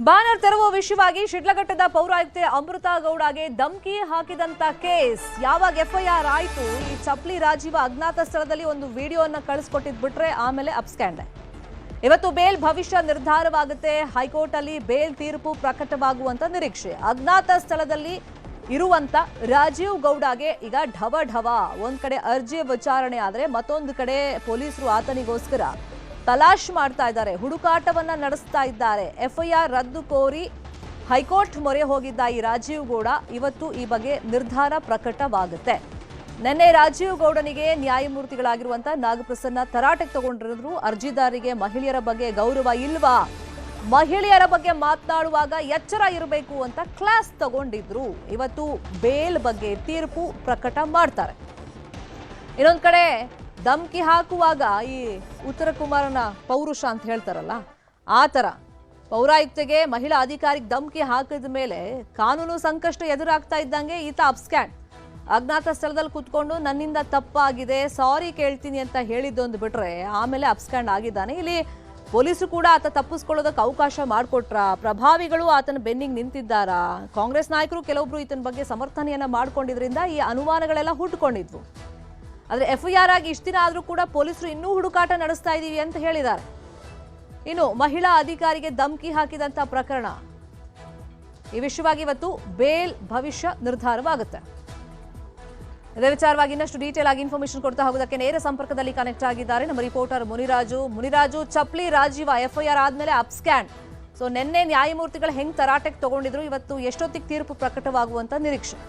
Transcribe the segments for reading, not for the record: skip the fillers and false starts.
Banner ತೆರವುವ ವಿಷಯವಾಗಿ ಶಿಡ್ಲಘಟ್ಟದ ಪೌರಾಯುಕ್ತೆ Amrita ಗೌಡಗೆ ಧಮಕಿ ಹಾಕಿದಂತ case ಯಾವಾಗ FIR ಆಯಿತು ಈ ಚಪ್ಲಿ ರಾಜೀವ ಅಜ್ಞಾತ ಸ್ಥಳದಲ್ಲಿ ಒಂದು ವಿಡಿಯೋವನ್ನು ಕಳಿಸಿಕೊಟ್ಟಿದ್ದು ಬಿಟ್ರೆ ಆಮೇಲೆ ಅಪ್ಸ್ಕ್ಯಾಂಡ್. ಇವತ್ತು ಬೇಲ್ ಭವಿಷ್ಯ ನಿರ್ಧಾರವಾಗುತ್ತೆ. ಹೈಕೋರ್ಟ್ ಅಲ್ಲಿ ಬೇಲ್ ತೀರ್ಪು ಪ್ರಕಟವಾಗುವಂತ ನಿರೀಕ್ಷೆ. ಅಜ್ಞಾತ ಸ್ಥಳದಲ್ಲಿ ಇರುವಂತ ರಾಜೀವ್ ಗೌಡಗೆ ಈಗ ಢವ ಢವ ಒಂದ್ ಕಡೆ ಅರ್ಜಿ ವಿಚಾರಣೆ ಆದ್ರೆ ಮತ್ತೊಂದು ಕಡೆ ಪೊಲೀಸರು ಆತನಿಗೋಸ್ಕರ ತಲಾಶ್ ಮಾಡ್ತಾ ಇದ್ದಾರೆ, ಹುಡುಕಾಟವನ್ನ ನಡೆಸ್ತಾ ಇದ್ದಾರೆ. ಎಫ್ಐಆರ್ ರದ್ದು ಕೋರಿ ಹೈಕೋರ್ಟ್ ಮೊರೆ ಹೋಗಿದ್ದ ಈ ರಾಜೀವ್ ಗೌಡ ಇವತ್ತು ಈ ಬಗ್ಗೆ ನಿರ್ಧಾರ ಪ್ರಕಟವಾಗುತ್ತೆ. ನಿನ್ನೆ ರಾಜೀವ್ ಗೌಡನಿಗೆ ನ್ಯಾಯಮೂರ್ತಿಗಳಾಗಿರುವಂತ ನಾಗಪ್ರಸನ್ನ ತರಾಟೆಗೆ ತಗೊಂಡಿದ್ರು. ಅರ್ಜಿದಾರರಿಗೆ ಮಹಿಳೆಯರ ಬಗ್ಗೆ ಗೌರವ ಇಲ್ವಾ, ಮಹಿಳೆಯರ ಬಗ್ಗೆ ಮಾತನಾಡುವಾಗ ಎಚ್ಚರ ಇರಬೇಕು ಅಂತ ಕ್ಲಾಸ್ ತಗೊಂಡಿದ್ರು. ಇವತ್ತು ಬೇಲ್ ಬಗ್ಗೆ ತೀರ್ಪು ಪ್ರಕಟ ಮಾಡ್ತಾರೆ. ಇನ್ನೊಂದ್ ಕಡೆ ಧಮಕಿ ಹಾಕುವಾಗ ಈ ಉತ್ತರ ಕುಮಾರನ ಪೌರುಷ ಅಂತ ಹೇಳ್ತಾರಲ್ಲ, ಆ ಥರ ಪೌರಾಯುಕ್ತೆಗೆ ಮಹಿಳಾ ಅಧಿಕಾರಿಗೆ ಧಮಕಿ ಹಾಕಿದ ಮೇಲೆ ಕಾನೂನು ಸಂಕಷ್ಟ ಎದುರಾಗ್ತಾ ಇದ್ದಂಗೆ ಈತ ಅಪ್ಸ್ಕ್ಯಾಂಡ್. ಅಜ್ಞಾತ ಸ್ಥಳದಲ್ಲಿ ಕೂತ್ಕೊಂಡು ನನ್ನಿಂದ ತಪ್ಪಾಗಿದೆ ಸಾರಿ ಕೇಳ್ತೀನಿ ಅಂತ ಹೇಳಿದ್ದೊಂದು ಬಿಟ್ರೆ ಆಮೇಲೆ ಅಪ್ಸ್ಕ್ಯಾಂಡ್ ಆಗಿದ್ದಾನೆ. ಇಲ್ಲಿ ಪೊಲೀಸರು ಕೂಡ ಆತ ತಪ್ಪಿಸ್ಕೊಳ್ಳೋದಕ್ಕೆ ಅವಕಾಶ ಮಾಡಿಕೊಟ್ರ, ಪ್ರಭಾವಿಗಳು ಆತನ ಬೆನ್ನಿಗೆ ನಿಂತಿದ್ದಾರಾ, ಕಾಂಗ್ರೆಸ್ ನಾಯಕರು ಕೆಲವೊಬ್ರು ಈತನ ಬಗ್ಗೆ ಸಮರ್ಥನೆಯನ್ನ ಮಾಡ್ಕೊಂಡಿದ್ರಿಂದ ಈ ಅನುಮಾನಗಳೆಲ್ಲ ಹುಟ್ಟುಕೊಂಡಿದ್ವು. ಆದರೆ ಎಫ್ಐಆರ್ ಆಗಿ ಇಷ್ಟು ದಿನ ಆದರೂ ಕೂಡ ಪೊಲೀಸರು ಇನ್ನೂ ಹುಡುಕಾಟ ನಡೆಸ್ತಾ ಇದ್ದೀವಿ ಅಂತ ಹೇಳಿದ್ದಾರೆ. ಇನ್ನು ಮಹಿಳಾ ಅಧಿಕಾರಿಗೆ ಧಮಕಿ ಹಾಕಿದಂತ ಪ್ರಕರಣ, ಈ ವಿಷಯವಾಗಿ ಇವತ್ತು ಬೇಲ್ ಭವಿಷ್ಯ ನಿರ್ಧಾರವಾಗುತ್ತೆ. ಇದೇ ವಿಚಾರವಾಗಿ ಇನ್ನಷ್ಟು ಡೀಟೇಲ್ ಆಗಿ ಇನ್ಫಾರ್ಮೇಶನ್ ಕೊಡ್ತಾ ಹೋಗೋದಕ್ಕೆ ನೇರ ಸಂಪರ್ಕದಲ್ಲಿ ಕನೆಕ್ಟ್ ಆಗಿದ್ದಾರೆ ನಮ್ಮ ರಿಪೋರ್ಟರ್ ಮುನಿರಾಜು. ಚಪ್ಲಿ ರಾಜೀವ ಎಫ್ಐಆರ್ ಆದ್ಮೇಲೆ ಅಪ್ಸ್ಕ್ಯಾಂಡ್. ಸೊ ನಿನ್ನೆ ನ್ಯಾಯಮೂರ್ತಿಗಳು ಹೆಂಗ್ ತರಾಟೆಗೆ ತಗೊಂಡಿದ್ರು, ಇವತ್ತು ಎಷ್ಟೊತ್ತಿಗೆ ತೀರ್ಪು ಪ್ರಕಟವಾಗುವಂತ ನಿರೀಕ್ಷೆ?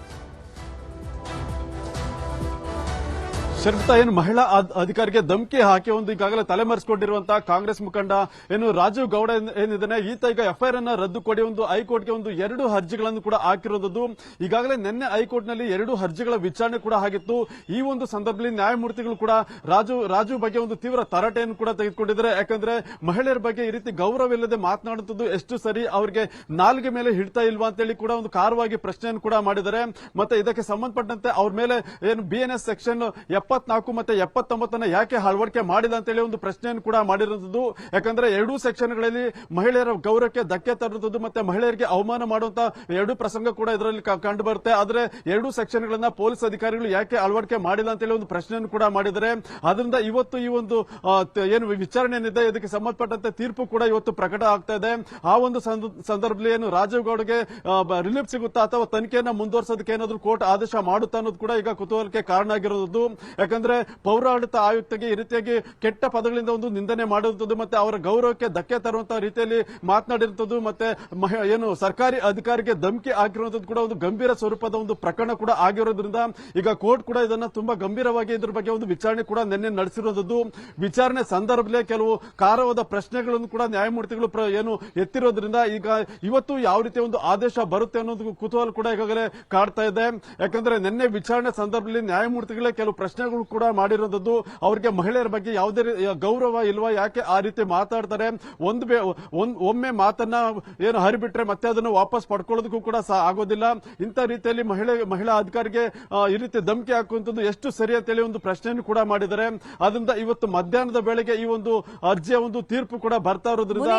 ಶರ್ಮಿತಾ, ಏನು ಮಹಿಳಾ ಅಧಿಕಾರಿಗೆ ಧಮಕಿ ಹಾಕಿ ಒಂದು ಈಗಾಗಲೇ ತಲೆಮರೆಸಿಕೊಂಡಿರುವಂತಹ ಕಾಂಗ್ರೆಸ್ ಮುಖಂಡ ಏನು ರಾಜೀವ್ ಗೌಡ ಏನಿದ್ದಾನೆ, ಈತ ಈಗ ಎಫ್ಐಆರ್ ಅನ್ನ ರದ್ದು ಕೊಡಿ ಒಂದು ಹೈಕೋರ್ಟ್ಗೆ ಒಂದು 2 ಅರ್ಜಿಗಳನ್ನು ಕೂಡ ಹಾಕಿರೋದು. ಈಗಾಗಲೇ ನಿನ್ನೆ ಹೈಕೋರ್ಟ್ ನಲ್ಲಿ 2 ಅರ್ಜಿಗಳ ವಿಚಾರಣೆ ಕೂಡ ಆಗಿತ್ತು. ಈ ಒಂದು ಸಂದರ್ಭದಲ್ಲಿ ನ್ಯಾಯಮೂರ್ತಿಗಳು ಕೂಡ ರಾಜೀವ್ ಬಗ್ಗೆ ಒಂದು ತೀವ್ರ ತರಾಟೆಯನ್ನು ಕೂಡ ತೆಗೆದುಕೊಂಡಿದ್ದಾರೆ. ಯಾಕಂದ್ರೆ ಮಹಿಳೆಯರ ಬಗ್ಗೆ ಈ ರೀತಿ ಗೌರವವಿಲ್ಲದೆ ಮಾತನಾಡುತ್ತದೆ ಎಷ್ಟು ಸರಿ, ಅವರಿಗೆ ನಾಲ್ಗೆ ಮೇಲೆ ಹಿಡ್ತಾ ಇಲ್ವಾ ಅಂತೇಳಿ ಕೂಡ ಒಂದು ಕಾರವಾಗಿ ಪ್ರಶ್ನೆಯನ್ನು ಕೂಡ ಮಾಡಿದ್ದಾರೆ. ಮತ್ತೆ ಇದಕ್ಕೆ ಸಂಬಂಧಪಟ್ಟಂತೆ ಅವ್ರ ಮೇಲೆ ಏನು BNS ಸೆಕ್ಷನ್ 74 ಮತ್ತೆ 79 ಯಾಕೆ ಅಳವಡಿಕೆ ಮಾಡಿಲ್ಲ ಅಂತ ಹೇಳಿ ಒಂದು ಪ್ರಶ್ನೆಯನ್ನು ಕೂಡ ಮಾಡಿರುವಂತದ್ದು. ಯಾಕಂದ್ರೆ 2 ಸೆಕ್ಷನ್ಗಳಲ್ಲಿ ಮಹಿಳೆಯರ ಗೌರವಕ್ಕೆ ಧಕ್ಕೆ ತರುವಂತದ್ದು ಮತ್ತೆ ಮಹಿಳೆಯರಿಗೆ ಅವಮಾನ ಮಾಡುವಂತ 2 ಪ್ರಸಂಗ ಕೂಡ ಇದರಲ್ಲಿ ಕಂಡು ಬರುತ್ತೆ. ಆದ್ರೆ 2 ಸೆಕ್ಷನ್ಗಳನ್ನ ಪೊಲೀಸ್ ಅಧಿಕಾರಿಗಳು ಯಾಕೆ ಅಳವಡಿಕೆ ಮಾಡಿಲ್ಲ ಅಂತ ಹೇಳಿ ಒಂದು ಪ್ರಶ್ನೆಯನ್ನು ಕೂಡ ಮಾಡಿದ್ದಾರೆ. ಅದರಿಂದ ಇವತ್ತು ಈ ಒಂದು ಏನು ವಿಚಾರಣೆ ಏನಿದೆ ಇದಕ್ಕೆ ಸಂಬಂಧಪಟ್ಟಂತೆ ತೀರ್ಪು ಕೂಡ ಇವತ್ತು ಪ್ರಕಟ ಆಗ್ತಾ ಇದೆ. ಆ ಒಂದು ಸಂದರ್ಭದಲ್ಲಿ ಏನು ರಾಜೀವ್ ಗೌಡಗೆ ರಿಲೀಫ್ ಸಿಗುತ್ತಾ ಅಥವಾ ತನಿಖೆಯನ್ನ ಮುಂದುವರಿಸೋದಕ್ಕೆ ಏನಾದ್ರು ಕೋರ್ಟ್ ಆದೇಶ ಮಾಡುತ್ತಾ ಅನ್ನೋದು ಕೂಡ ಈಗ ಕುತೂಹಲಕ್ಕೆ ಕಾರಣ ಆಗಿರೋದು. ಯಾಕಂದ್ರೆ ಪೌರಾಡಳಿತ ಆಯುಕ್ತಗೆ ಈ ರೀತಿಯಾಗಿ ಕೆಟ್ಟ ಪದಗಳಿಂದ ಒಂದು ನಿಂದನೆ ಮಾಡುವಂಥದ್ದು ಮತ್ತೆ ಅವರ ಗೌರವಕ್ಕೆ ಧಕ್ಕೆ ತರುವಂತಹ ರೀತಿಯಲ್ಲಿ ಮಾತನಾಡಿರುವಂಥದ್ದು ಮತ್ತೆ ಏನು ಸರ್ಕಾರಿ ಅಧಿಕಾರಿಗೆ ಧಮಕಿ ಹಾಕಿರುವಂತದ್ದು ಕೂಡ ಒಂದು ಗಂಭೀರ ಸ್ವರೂಪದ ಒಂದು ಪ್ರಕರಣ ಕೂಡ ಆಗಿರೋದ್ರಿಂದ ಈಗ ಕೋರ್ಟ್ ಕೂಡ ಇದನ್ನ ತುಂಬಾ ಗಂಭೀರವಾಗಿ ಇದ್ರ ಬಗ್ಗೆ ಒಂದು ವಿಚಾರಣೆ ಕೂಡ ನಿನ್ನೆ ನಡೆಸಿರುವಂತದ್ದು. ವಿಚಾರಣೆ ಸಂದರ್ಭದಲ್ಲಿ ಕೆಲವು ಕಾರವಾದ ಪ್ರಶ್ನೆಗಳನ್ನು ಕೂಡ ನ್ಯಾಯಮೂರ್ತಿಗಳು ಏನು ಎತ್ತಿರೋದ್ರಿಂದ ಈಗ ಇವತ್ತು ಯಾವ ರೀತಿಯ ಒಂದು ಆದೇಶ ಬರುತ್ತೆ ಅನ್ನೋದು ಕುತೂಹಲ ಕೂಡ ಈಗಾಗಲೇ ಕಾಡ್ತಾ ಇದೆ. ಯಾಕಂದ್ರೆ ನಿನ್ನೆ ವಿಚಾರಣೆ ಸಂದರ್ಭದಲ್ಲಿ ನ್ಯಾಯಮೂರ್ತಿಗಳೇ ಕೆಲವು ಪ್ರಶ್ನೆಗಳು ಕೂಡ ಮಾಡಿರೋದು, ಅವರಿಗೆ ಮಹಿಳೆಯರ ಬಗ್ಗೆ ಯಾವುದೇ ಗೌರವ ಇಲ್ವಾ, ಯಾಕೆ ಆ ರೀತಿ ಮಾತಾಡ್ತಾರೆ, ಒಮ್ಮೆ ಮಾತನ್ನ ಏನು ಹರಿಬಿಟ್ರೆ ಮತ್ತೆ ಅದನ್ನು ವಾಪಸ್ ಪಡ್ಕೊಳ್ಳೋದಕ್ಕೂ ಕೂಡ ಆಗೋದಿಲ್ಲ. ಇಂಥ ರೀತಿಯಲ್ಲಿ ಮಹಿಳಾ ಅಧಿಕಾರಿಗೆ ಈ ರೀತಿ ಧಮಕಿ ಹಾಕುವಂಥದ್ದು ಎಷ್ಟು ಸರಿ ಅಂತೇಳಿ ಒಂದು ಪ್ರಶ್ನೆಯನ್ನು ಕೂಡ ಮಾಡಿದ್ದಾರೆ. ಅದರಿಂದ ಇವತ್ತು ಮಧ್ಯಾಹ್ನದ ವೇಳೆಗೆ ಈ ಒಂದು ಅರ್ಜಿಯ ಒಂದು ತೀರ್ಪು ಕೂಡ ಬರ್ತಾ ಇರೋದ್ರಿಂದ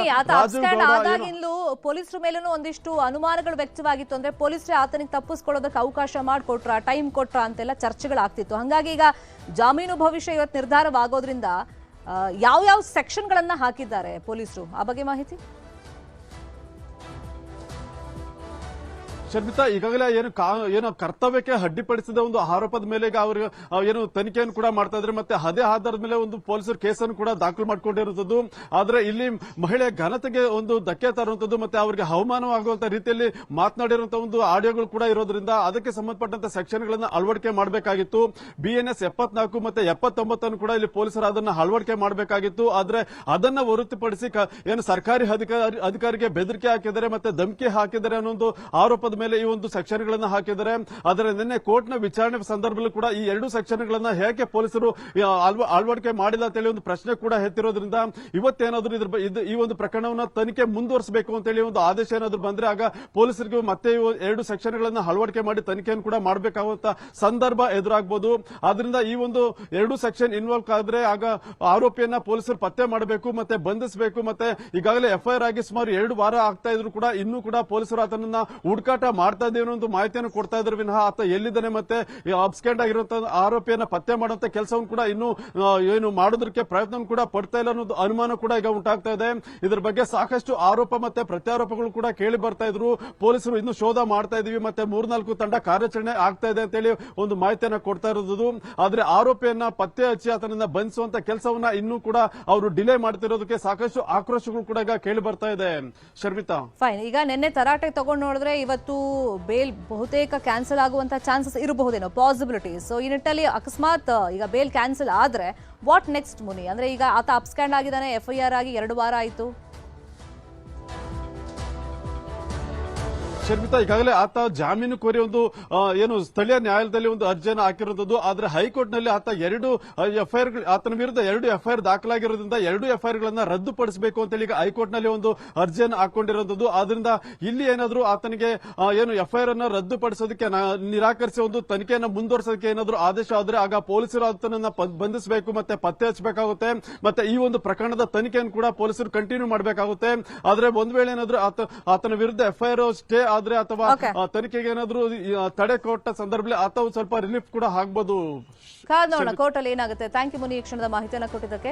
ಪೊಲೀಸರ ಮೇಲೂ ಒಂದಿಷ್ಟು ಅನುಮಾನಗಳು ವ್ಯಕ್ತವಾಗಿತ್ತು. ಅಂದ್ರೆ ಪೊಲೀಸರೇ ಆತನಿಗೆ ತಪ್ಪಿಸ್ಕೊಳ್ಳೋದಕ್ಕೆ ಅವಕಾಶ ಮಾಡಿಕೊಟ್ರ, ಟೈಮ್ ಕೊಟ್ರ ಅಂತೆಲ್ಲ ಚರ್ಚೆಗಳಾಗ್ತಿತ್ತು. ಹಾಗಾಗಿ ಈಗ ಜಾಮೀನು ಭವಿಷ್ಯ ಇವತ್ತು ನಿರ್ಧಾರವಾಗೋದ್ರಿಂದ ಯಾವ ಸೆಕ್ಷನ್ಗಳನ್ನ ಹಾಕಿದ್ದಾರೆ ಪೊಲೀಸರು, ಆ ಬಗ್ಗೆ ಮಾಹಿತಿ? ಶರ್ಮಿತಾ, ಈಗಾಗಲೇ ಏನು ಕರ್ತವ್ಯಕ್ಕೆ ಅಡ್ಡಿಪಡಿಸಿದ ಒಂದು ಆರೋಪದ ಮೇಲೆ ಈಗ ಅವರು ಏನು ತನಿಖೆಯನ್ನು ಕೂಡ ಮಾಡ್ತಾ ಇದ್ದಾರೆ. ಮತ್ತೆ ಅದೇ ಆಧಾರದ ಮೇಲೆ ಒಂದು ಪೊಲೀಸರು ಕೇಸನ್ನು ಕೂಡ ದಾಖಲು ಮಾಡಿಕೊಂಡಿರುವಂತದ್ದು. ಆದ್ರೆ ಇಲ್ಲಿ ಮಹಿಳೆಯ ಘನತೆಗೆ ಒಂದು ಧಕ್ಕೆ ತರುವಂತದ್ದು ಮತ್ತೆ ಅವರಿಗೆ ಅವಮಾನವಾಗುವಂತ ರೀತಿಯಲ್ಲಿ ಮಾತನಾಡಿರುವಂತಹ ಒಂದು ಆಡಿಯೋಗಳು ಕೂಡ ಇರೋದ್ರಿಂದ ಅದಕ್ಕೆ ಸಂಬಂಧಪಟ್ಟಂತ ಸೆಕ್ಷನ್ಗಳನ್ನ ಅಳವಡಿಕೆ ಮಾಡಬೇಕಾಗಿತ್ತು. BNS 74 ಮತ್ತೆ 79 ಕೂಡ ಇಲ್ಲಿ ಪೊಲೀಸರು ಅದನ್ನ ಅಳವಡಿಕೆ ಮಾಡಬೇಕಾಗಿತ್ತು. ಆದ್ರೆ ಅದನ್ನ ಹೊರತುಪಡಿಸಿ ಏನು ಸರ್ಕಾರಿ ಅಧಿಕಾರಿಗೆ ಬೆದರಿಕೆ ಹಾಕಿದ್ದಾರೆ ಮತ್ತೆ ಧಮಕಿ ಹಾಕಿದ್ದಾರೆ ಅನ್ನೋ ಒಂದು ಆರೋಪದ ಮೇಲೆ ಈ ಒಂದು ಸೆಕ್ಷನ್ ಗಳನ್ನ ಹಾಕಿದ್ದಾರೆ. ಆದರೆ ನಿನ್ನೆ ಕೋರ್ಟ್ ನ ವಿಚಾರಣೆ ಸಂದರ್ಭದಲ್ಲೂ ಕೂಡ ಈ ಎರಡು ಸೆಕ್ಷನ್ ಗಳನ್ನ ಹೇಗೆ ಪೊಲೀಸರು ಅಳವಡಿಕೆ ಮಾಡಿಲ್ಲ ಅಂತ ಹೇಳಿ ಒಂದು ಪ್ರಶ್ನೆ ಕೂಡ ಎತ್ತಿರೋದ್ರಿಂದ ಇವತ್ತೇನಾದ್ರೂ ಈ ಒಂದು ಪ್ರಕರಣವನ್ನ ತನಿಖೆ ಮುಂದುವರಿಸಬೇಕು ಅಂತ ಹೇಳಿ ಒಂದು ಆದೇಶ ಏನಾದ್ರು ಬಂದ್ರೆ ಆಗ ಪೊಲೀಸರಿಗೆ ಮತ್ತೆ ಎರಡು ಸೆಕ್ಷನ್ ಗಳನ್ನ ಅಳವಡಿಕೆ ಮಾಡಿ ತನಿಖೆಯನ್ನು ಕೂಡ ಮಾಡಬೇಕಾಗುವಂತ ಸಂದರ್ಭ ಎದುರಾಗಬಹುದು. ಆದ್ರಿಂದ ಈ ಒಂದು ಎರಡು ಸೆಕ್ಷನ್ ಇನ್ವಾಲ್ವ್ ಆದ್ರೆ ಆಗ ಆರೋಪಿಯನ್ನ ಪೊಲೀಸರು ಪತ್ತೆ ಮಾಡಬೇಕು ಮತ್ತೆ ಬಂಧಿಸಬೇಕು. ಮತ್ತೆ ಈಗಾಗಲೇ ಎಫ್ಐಆರ್ ಆಗಿ ಸುಮಾರು 2 ವಾರ ಆಗ್ತಾ ಇದ್ರು ಕೂಡ ಇನ್ನೂ ಕೂಡ ಪೊಲೀಸರು ಆತನನ್ನ ಹುಡುಕಾಟ ಮಾಡ್ತಾ ಇದ್ದೇವೆ ಅನ್ನೋ ಒಂದು ಮಾಹಿತಿಯನ್ನು ಕೊಡ್ತಾ ಇದ್ರು ವಿನಃ ಆತ ಎಲ್ಲಿದ್ದಾನೆ ಮತ್ತೆ ಅಬ್ಸ್ಕೆಂಡ್ ಆಗಿರುವಂತಹ ಆರೋಪಿಯನ್ನ ಪತ್ತೆ ಮಾಡುವಂತ ಕೆಲಸವನ್ನು ಕೂಡ ಇನ್ನೂ ಏನು ಮಾಡೋದಕ್ಕೆ ಪ್ರಯತ್ನ ಕೂಡ ಪಡ್ತಾ ಇಲ್ಲ ಅನ್ನೋದು ಅನುಮಾನ ಕೂಡ ಈಗ ಉಂಟಾಗ್ತಾ ಇದೆ. ಇದರ ಬಗ್ಗೆ ಸಾಕಷ್ಟು ಆರೋಪ ಮತ್ತೆ ಪ್ರತ್ಯಾರೋಪಗಳು ಕೂಡ ಕೇಳಿ ಬರ್ತಾ ಇದ್ರು. ಪೊಲೀಸರು ಇನ್ನು ಶೋಧ ಮಾಡ್ತಾ ಇದೀವಿ ಮತ್ತೆ 3-4 ತಂಡ ಕಾರ್ಯಾಚರಣೆ ಆಗ್ತಾ ಇದೆ ಅಂತ ಹೇಳಿ ಒಂದು ಮಾಹಿತಿಯನ್ನ ಕೊಡ್ತಾ ಇರೋದು. ಆದ್ರೆ ಆರೋಪಿಯನ್ನ ಪತ್ತೆ ಹಚ್ಚಿ ಆತನನ್ನ ಬಂಧಿಸುವಂತ ಕೆಲಸವನ್ನ ಇನ್ನೂ ಕೂಡ ಅವರು ಡಿಲೇ ಮಾಡ್ತಿರೋದಕ್ಕೆ ಸಾಕಷ್ಟು ಆಕ್ರೋಶಗಳು ಕೂಡ ಈಗ ಕೇಳಿ ಬರ್ತಾ ಇದೆ. ಶರ್ಮಿತಾ, ಫೈನ್. ಈಗ ನಿನ್ನೆ ತರಾಟೆ ತಗೊಂಡು ನೋಡಿದ್ರೆ ಇವತ್ತು ಬೇಲ್ ಬಹುತೇಕ ಕ್ಯಾನ್ಸಲ್ ಆಗುವಂತ ಚಾನ್ಸಸ್ ಇರಬಹುದೇನೋ, ಪಾಸಿಬಿಲಿಟಿ. ಸೊ ಈ ನಿಟ್ಟಲ್ಲಿ ಅಕಸ್ಮಾತ್ ಈಗ ಬೇಲ್ ಕ್ಯಾನ್ಸಲ್ ಆದ್ರೆ ವಾಟ್ ನೆಕ್ಸ್ಟ್ ಮುನಿ? ಅಂದ್ರೆ ಈಗ ಆತ ಅಬ್ಸ್ಕ್ಯಾಂಡ್ ಆಗಿದ್ದಾನೆ, ಎಫ್ಐಆರ್ ಆಗಿ 2 ವಾರ ಆಯ್ತು. ಶರ್ಮಿತಾ, ಈಗಾಗಲೇ ಆತ ಜಾಮೀನು ಕೋರಿ ಒಂದು ಏನು ಸ್ಥಳೀಯ ನ್ಯಾಯಾಲಯದಲ್ಲಿ ಒಂದು ಅರ್ಜಿಯನ್ನು ಹಾಕಿರುವುದು. ಆದ್ರೆ ಹೈಕೋರ್ಟ್ ನಲ್ಲಿ ಆತ ಆತನ ವಿರುದ್ಧ 2 ಎಫ್ಐಆರ್ ದಾಖಲಾಗಿರೋದ್ರಿಂದ 2 ಎಫ್ಐಆರ್ ಗಳನ್ನ ರದ್ದುಪಡಿಸಬೇಕು ಅಂತ ಹೇಳಿ ಈಗ ಹೈಕೋರ್ಟ್ ನಲ್ಲಿ ಒಂದು ಅರ್ಜಿಯನ್ನು ಹಾಕೊಂಡಿರುವುದು. ಆದ್ರಿಂದ ಇಲ್ಲಿ ಏನಾದ್ರು ಆತನಿಗೆ ಏನು ಎಫ್ಐಆರ್ ಅನ್ನ ರದ್ದುಪಡಿಸೋದಕ್ಕೆ ನಿರಾಕರಿಸಿ ಒಂದು ತನಿಖೆಯನ್ನು ಮುಂದುವರಿಸೋದಕ್ಕೆ ಏನಾದ್ರು ಆದೇಶ ಆದ್ರೆ ಆಗ ಪೊಲೀಸರು ಆತನನ್ನ ಬಂಧಿಸಬೇಕು ಮತ್ತೆ ಪತ್ತೆ ಹಚ್ಚಬೇಕಾಗುತ್ತೆ. ಮತ್ತೆ ಈ ಒಂದು ಪ್ರಕರಣದ ತನಿಖೆಯನ್ನು ಕೂಡ ಪೊಲೀಸರು ಕಂಟಿನ್ಯೂ ಮಾಡಬೇಕಾಗುತ್ತೆ. ಆದ್ರೆ ಒಂದ್ ವೇಳೆ ಏನಾದ್ರು ಆತನ ವಿರುದ್ಧ ಎಫ್ಐಆರ್ ಸ್ಟೇ ಆದ್ರೆ ಅಥವಾ ತನಿಖೆಗೆ ಏನಾದ್ರು ತಡೆ ಕೊಟ್ಟ ಸಂದರ್ಭದಲ್ಲಿ ಆತ ಸ್ವಲ್ಪ ರಿಲೀಫ್ ಕೂಡ ಆಗ್ಬೋದು. ಕಾದ್ ನೋಡೋಣ ಕೋರ್ಟ್ ಅಲ್ಲಿ ಏನಾಗುತ್ತೆ. ಥ್ಯಾಂಕ್ ಯು ಮುನಿ, ಈ ಕ್ಷಣದ ಮಾಹಿತಿಯನ್ನು ಕೊಟ್ಟಿದ್ದಕ್ಕೆ.